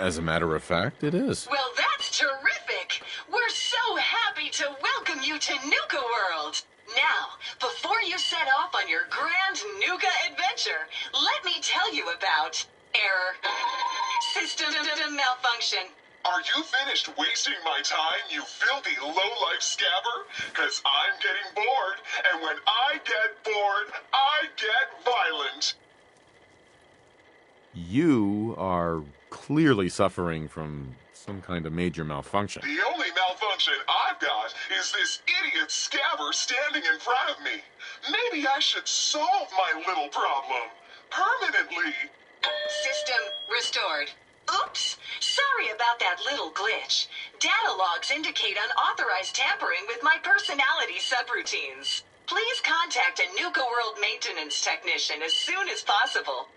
As a matter of fact, it is. Well, that's terrific. We're so happy to welcome you to Nuka World. Now, before you set off on your grand Nuka adventure, let me tell you about error, system malfunction. Are you finished wasting my time, you filthy low-life scabber? 'Cause I'm getting bored, and when I get bored, I get violent. You are clearly suffering from some kind of major malfunction. The only malfunction I've got is this idiot scabber standing in front of me. Maybe I should solve my little problem permanently. System restored. Oops, sorry about that little glitch. Data logs indicate unauthorized tampering with my personality subroutines. Please contact a Nuka World maintenance technician as soon as possible.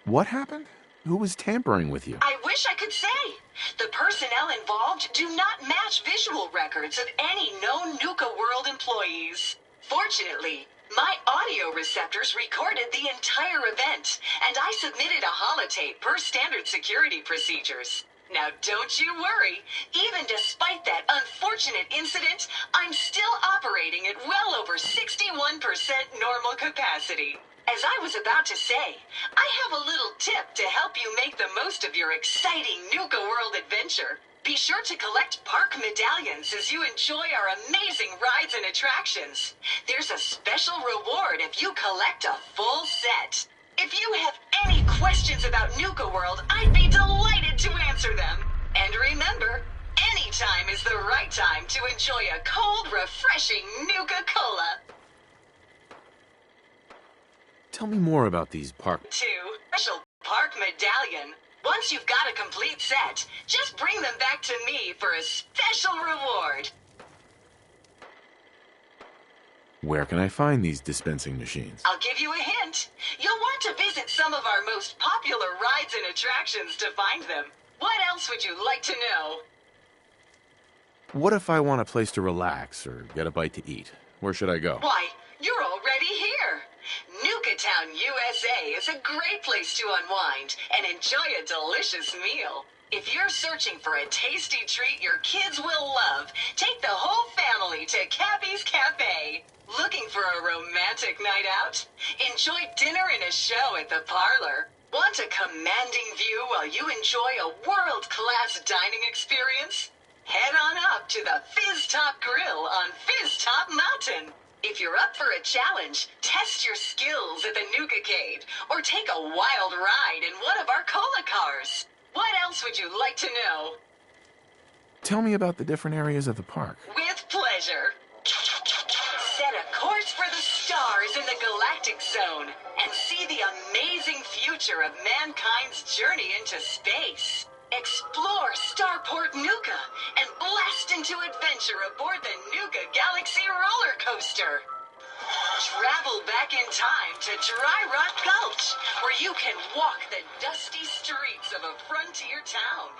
What happened? Who was tampering with you? I wish I could say. The personnel involved do not match visual records of any known Nuka World employees. Fortunately, my audio receptors recorded the entire event, and I submitted a holotape per standard security procedures. Now don't you worry, even despite that unfortunate incident, I'm still operating at well over 61% normal capacity. As I was about to say, I have a little tip to help you make the most of your exciting Nuka World adventure. Be sure to collect park medallions as you enjoy our amazing rides and attractions. There's a special reward if you collect a full set. If you have any questions about Nuka World, I'd be delighted to answer them. And remember, any time is the right time to enjoy a cold, refreshing Nuka-Cola. Tell me more about these park... Special park medallion. Once you've got a complete set, just bring them back to me for a special reward. Where can I find these dispensing machines? I'll give you a hint. You'll want to visit some of our most popular rides and attractions to find them. What else would you like to know? What if I want a place to relax or get a bite to eat? Where should I go? Why, you're already here. Nuka Town, USA is a great place to unwind and enjoy a delicious meal. If you're searching for a tasty treat your kids will love, take the whole family to Cappy's Cafe. Looking for a romantic night out? Enjoy dinner and a show at the parlor. Want a commanding view while you enjoy a world-class dining experience? Head on up to the Fizz Top Grill on Fizz Top Mountain. If you're up for a challenge, test your skills at the Nuka-Cade or take a wild ride in one of our cola cars. What else would you like to know? Tell me about the different areas of the park. With pleasure. Set a course for the stars in the galactic zone and see the amazing future of mankind's journey into space. Explore Starport Nuka and blast into adventure aboard the Nuka Galaxy roller coaster. Travel back in time to Dry Rock Gulch, where you can walk the dusty streets of a frontier town.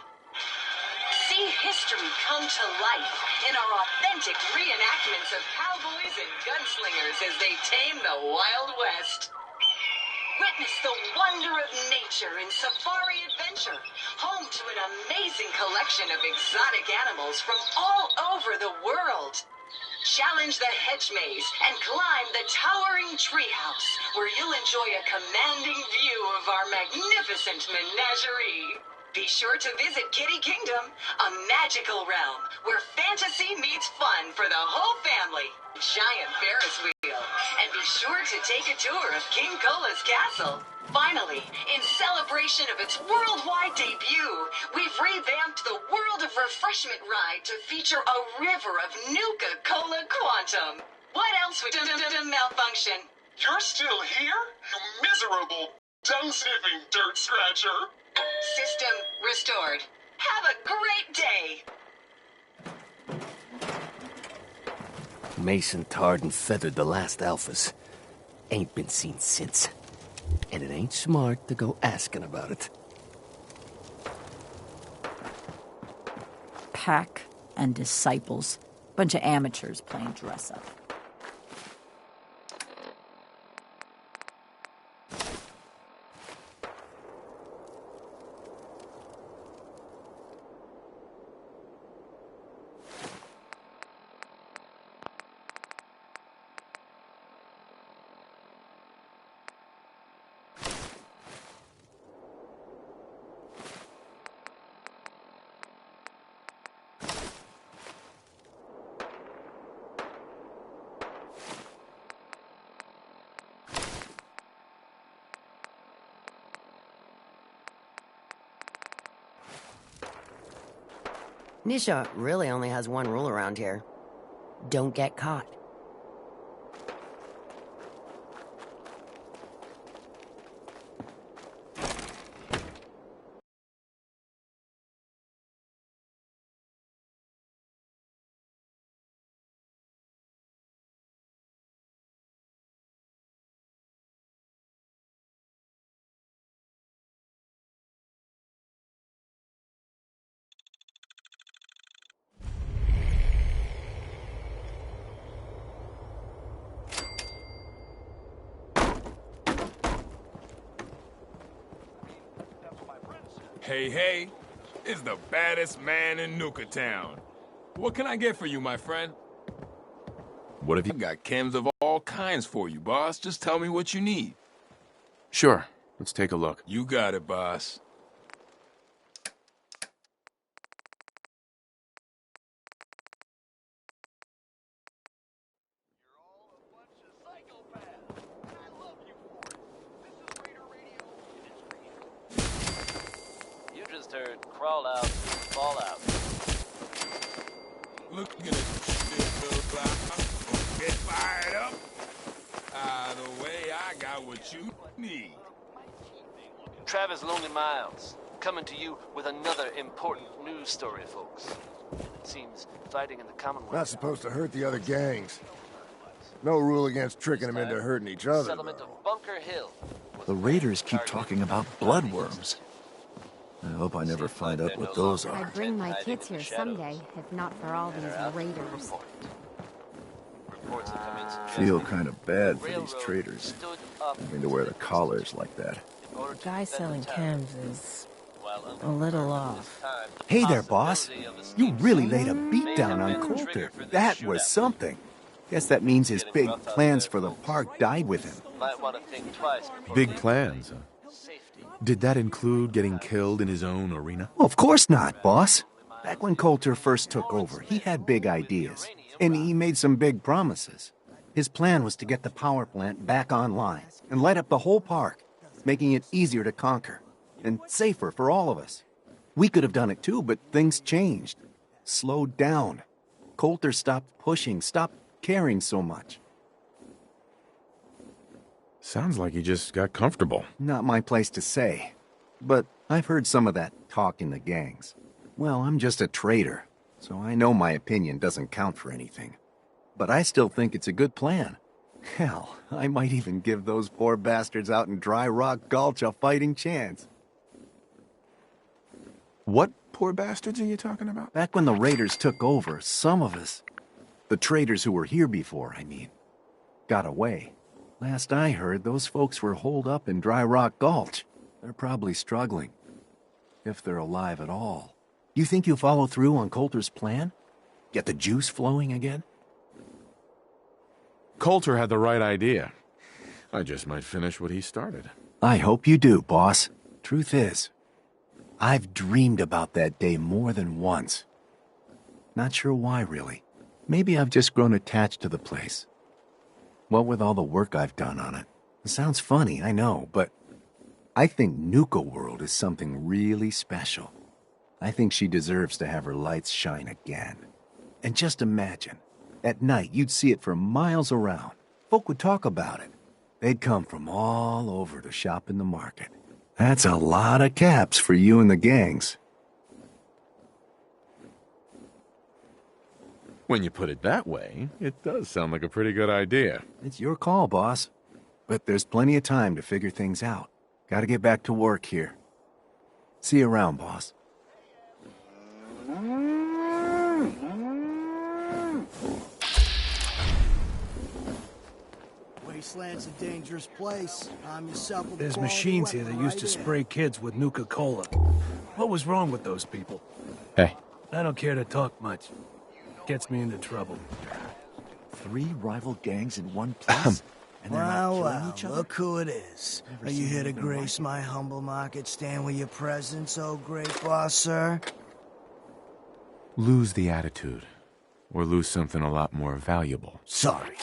See history come to life in our authentic reenactments of cowboys and gunslingers as they tame the Wild West. Witness the wonder of nature in Safari Adventure, home to an amazing collection of exotic animals from all over the world. Challenge the hedge maze and climb the towering treehouse, where you'll enjoy a commanding view of our magnificent menagerie. Be sure to visit Kitty Kingdom, a magical realm where fantasy meets fun for the whole family. Giant Ferris wheel. And be sure to take a tour of King Cola's castle. Finally, in celebration of its worldwide debut, we've revamped the World of Refreshment ride to feature a river of Nuka-Cola Quantum. What else would malfunction? You're still here, you miserable, dung-sniffing dirt scratcher. System restored. Have a great day. Mason tarred and feathered the last alphas. Ain't been seen since. And it ain't smart to go asking about it. Pack and disciples. Bunch of amateurs playing dress-up. Nisha really only has one rule around here. Don't get caught. Hey, hey, it's the baddest man in Nuka Town. What can I get for you, my friend? What have you... I've got chems of all kinds for you, boss. Just tell me what you need. Sure. Let's take a look. You got it, boss. You just heard crawl out, fall out. Look at it. Get fired up. Either way, I got what you need. Travis Lonely Miles, coming to you with another important news story, folks. It seems fighting in the Commonwealth... Not supposed to hurt the other gangs. No rule against tricking them into hurting each other, Settlement though. of Bunker Hill. The raiders keep talking about bloodworms. I hope I never find out what those are. I'd bring my kids here someday, if not for all these raiders. Reports have come in Feel suggesting kind of bad for these railroad traders. stood up Having to wear the collars like that. in order The to guy defend selling the town, chems is while a little off. time, Hey there, boss. possibility of You escape really laid a beat may down have on been the Coulter. trigger for this That was shootout. something. Guess that means his big plans for the park died with him. Might want to think twice before Big leaving. plans, huh? Safety. Did that include getting killed in his own arena? Well, of course not, boss. Back when Coulter first took over, he had big ideas, and he made some big promises. His plan was to get the power plant back online and light up the whole park, making it easier to conquer and safer for all of us. We could have done it too, but things changed, slowed down. Coulter stopped pushing, stopped caring so much. Sounds like he just got comfortable. Not my place to say, but I've heard some of that talk in the gangs. Well, I'm just a trader, so I know my opinion doesn't count for anything. But I still think it's a good plan. Hell, I might even give those poor bastards out in Dry Rock Gulch a fighting chance. What poor bastards are you talking about? Back when the raiders took over, some of us, the traders who were here before, I mean, got away. Last I heard, those folks were holed up in Dry Rock Gulch. They're probably struggling, if they're alive at all. You think you'll follow through on Coulter's plan? Get the juice flowing again? Coulter had the right idea. I just might finish what he started. I hope you do, boss. Truth is, I've dreamed about that day more than once. Not sure why, really. Maybe I've just grown attached to the place. What with all the work I've done on it. It sounds funny, I know, but I think Nuka World is something really special. I think she deserves to have her lights shine again. And just imagine, at night you'd see it for miles around. Folk would talk about it. They'd come from all over to shop in the market. That's a lot of caps for you and the gangs. When you put it that way, it does sound like a pretty good idea. It's your call, boss. But there's plenty of time to figure things out. Gotta get back to work here. See you around, boss. Wasteland's a dangerous place. I'm yourself with There's quality machines here weapon that used right to here. spray kids with Nuka-Cola. What was wrong with those people? Hey. I don't care to talk much. Gets me into trouble. 3 rival gangs in one place? And they're not Well, killing well, each other? look who it is. Never Are you seen here to anything like grace it. my humble market stand with your presence, oh great boss, sir? Lose the attitude. Or lose something a lot more valuable. Sorry.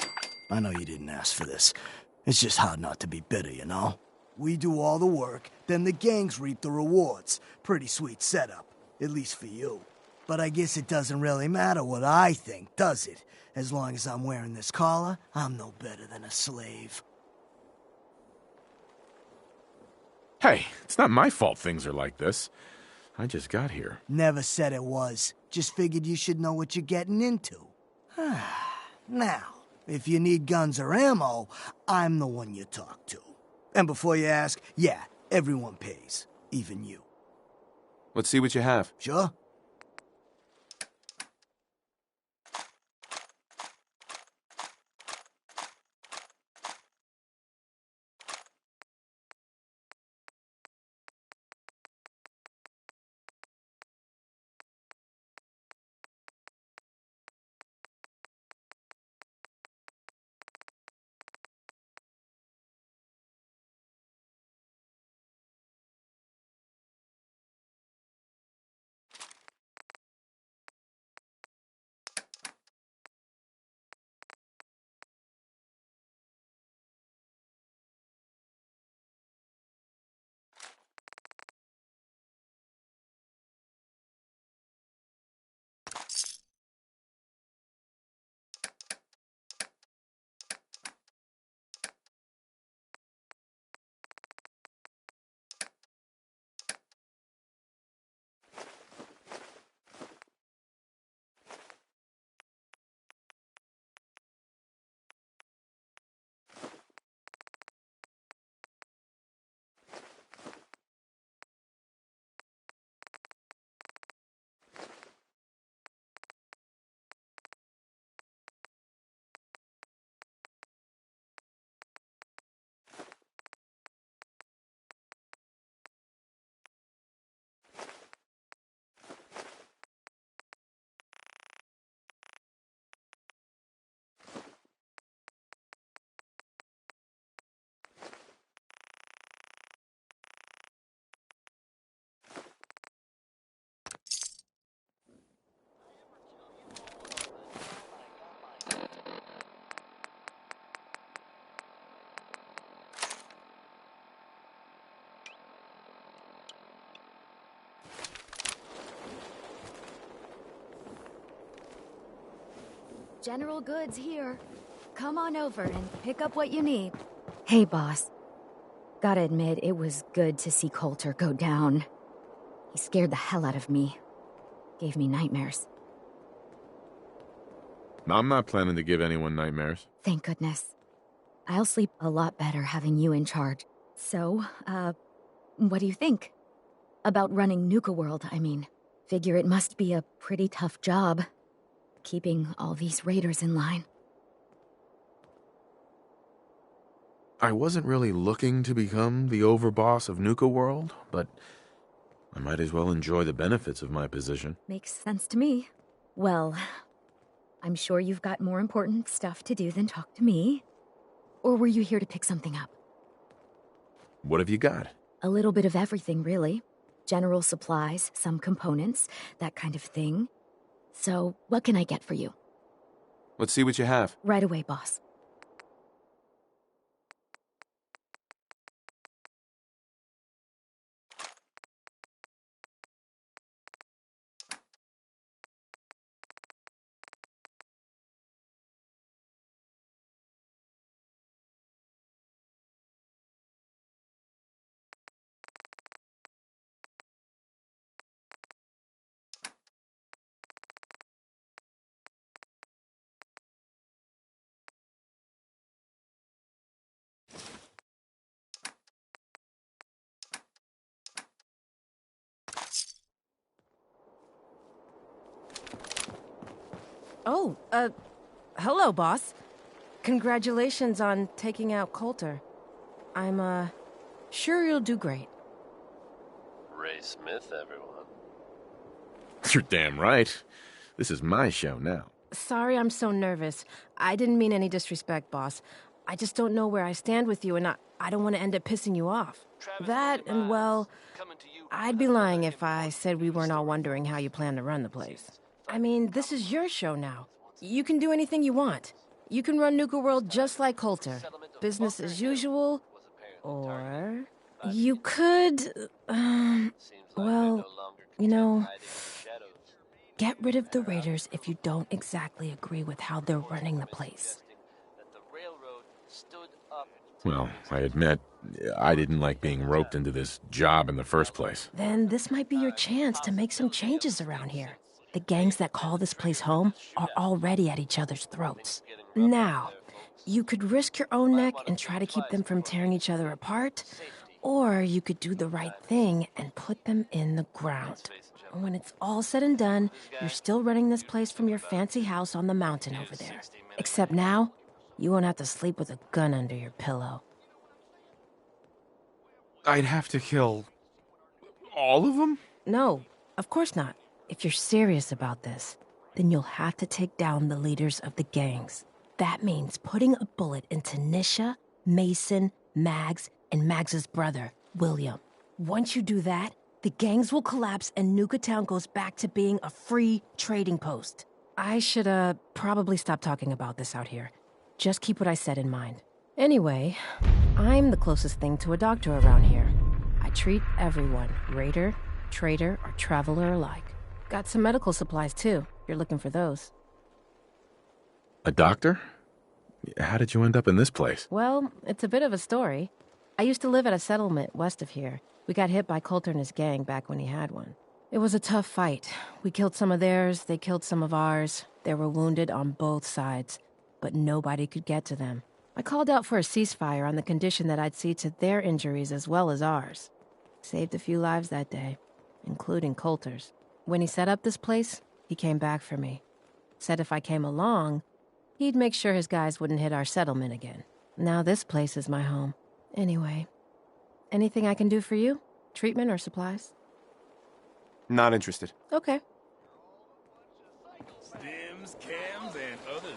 I know you didn't ask for this. It's just hard not to be bitter, you know? We do all the work, then the gangs reap the rewards. Pretty sweet setup. At least for you. But I guess it doesn't really matter what I think, does it? As long as I'm wearing this collar, I'm no better than a slave. Hey, it's not my fault things are like this. I just got here. Never said it was. Just figured you should know what you're getting into. Now, if you need guns or ammo, I'm the one you talk to. And before you ask, yeah, everyone pays. Even you. Let's see what you have. Sure? General Goods here. Come on over and pick up what you need. Hey, boss. Gotta admit, it was good to see Coulter go down. He scared the hell out of me. Gave me nightmares. I'm not planning to give anyone nightmares. Thank goodness. I'll sleep a lot better having you in charge. So, what do you think? About running Nuka World, I mean. Figure it must be a pretty tough job. Keeping all these raiders in line. I wasn't really looking to become the overboss of Nuka World, but I might as well enjoy the benefits of my position. Makes sense to me. Well, I'm sure you've got more important stuff to do than talk to me. Or were you here to pick something up? What have you got? A little bit of everything, really. General supplies, some components, that kind of thing. So, what can I get for you? Let's see what you have. Right away, boss. Oh, hello, boss. Congratulations on taking out Coulter. I'm, sure you'll do great. Ray Smith, everyone. You're damn right. This is my show now. Sorry I'm so nervous. I didn't mean any disrespect, boss. I just don't know where I stand with you, and I don't want to end up pissing you off. That, and well, I'd be lying if I said we weren't all wondering how you plan to run the place. I mean, this is your show now. You can do anything you want. You can run Nuka World just like Coulter. Business as usual. Or you could, well, you know, get rid of the raiders if you don't exactly agree with how they're running the place. Well, I admit, I didn't like being roped into this job in the first place. Then this might be your chance to make some changes around here. The gangs that call this place home are already at each other's throats. Now, you could risk your own neck and try to keep them from tearing each other apart, or you could do the right thing and put them in the ground. When it's all said and done, you're still running this place from your fancy house on the mountain over there. Except now, you won't have to sleep with a gun under your pillow. I'd have to kill all of them? No, of course not. If you're serious about this, then you'll have to take down the leaders of the gangs. That means putting a bullet into Nisha, Mason, Mags, and Mags's brother, William. Once you do that, the gangs will collapse and Nuka Town goes back to being a free trading post. I should, probably stop talking about this out here. Just keep what I said in mind. Anyway, I'm the closest thing to a doctor around here. I treat everyone, raider, trader, or traveler alike. Got some medical supplies, too, if you're looking for those. A doctor? How did you end up in this place? Well, it's a bit of a story. I used to live at a settlement west of here. We got hit by Coulter and his gang back when he had one. It was a tough fight. We killed some of theirs, they killed some of ours. They were wounded on both sides, but nobody could get to them. I called out for a ceasefire on the condition that I'd see to their injuries as well as ours. Saved a few lives that day, including Coulter's. When he set up this place, he came back for me. Said if I came along, he'd make sure his guys wouldn't hit our settlement again. Now this place is my home. Anyway, anything I can do for you? Treatment or supplies? Not interested. Okay. Stims, cams, and other